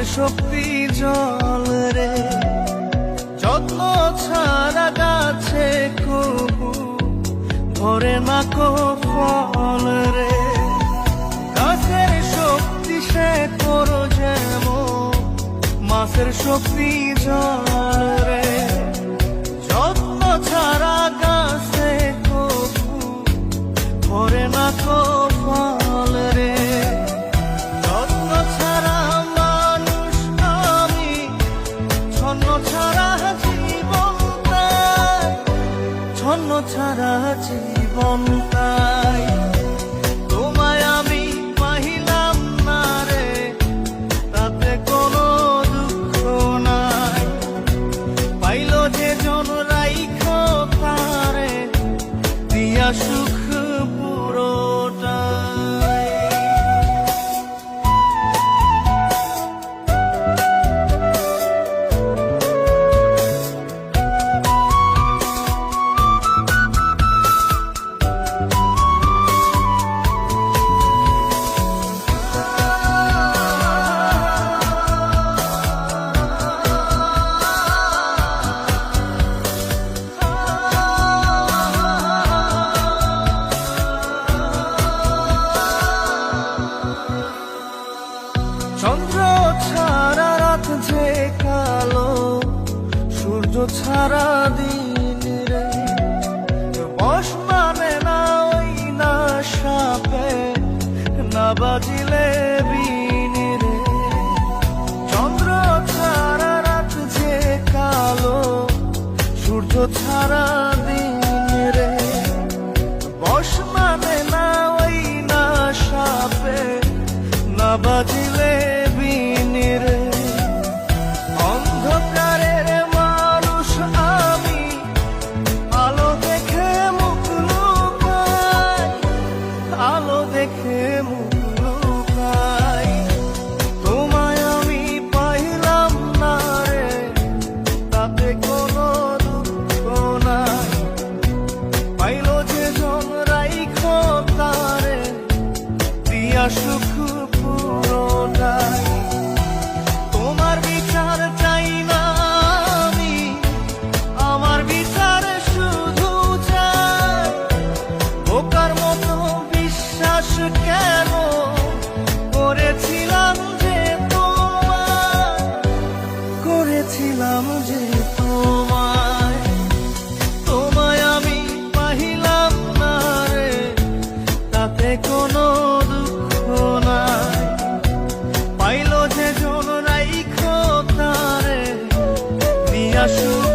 মাছের শক্তি জল রে, যত্ন ছাড়া গাছে কবু ধরে না কো ফল রে। গাছের শক্তি সে করো যেমন, মাছের শক্তি জল রে, যত্ন ছাড়া গাছে কবু ধরে না কো ফল রে। যত্ন ছাড়া মানুষ আমি, ছন্ন ছাড়া জীবন তাই, ছন্ন ছাড়া জীবন তাই। তোমায় আমি পাইলাম না রে, তাতে কোনো দুঃখ নাই। পাইল যে জন রাইখো তারে, দিয়া সুখ পুরোটাই। চন্দ্র ছাড়া রাত যে কালো, সূর্য ছাড়া দিন রে, বশ মানে না ওই না সাপে, না বাজিলে বিন রে। চন্দ্র ছাড়া রাত যে কালো, সূর্য ছাড়া দিন রে, বশ মানে না ওই না সাপে, না বাজিলে বিন রে। অন্ধকারের মানুষ আমি, আলো দেখে মুখ লুকাই, আলো দেখে মুখ লুকাই। তোমায় আমি পাইলাম না রে, তাতে কোনো দুঃখ নাই। পাইল যে জন রাইখো তারে, দিয়া সুখ পুরোটাই। তোমার বিচার চাই না আমি, আমার বিচার শুধু চাই। বোকার মতো বিশ্বাস কেন করেছিলাম যে তোমায়, করেছিলাম যে তোমায়। তোমায় আমি পাইলাম না রে, তাতে কোনো দুঃখ নাই। পাইল যে জন রাইখো তারে, দিয়া সুখ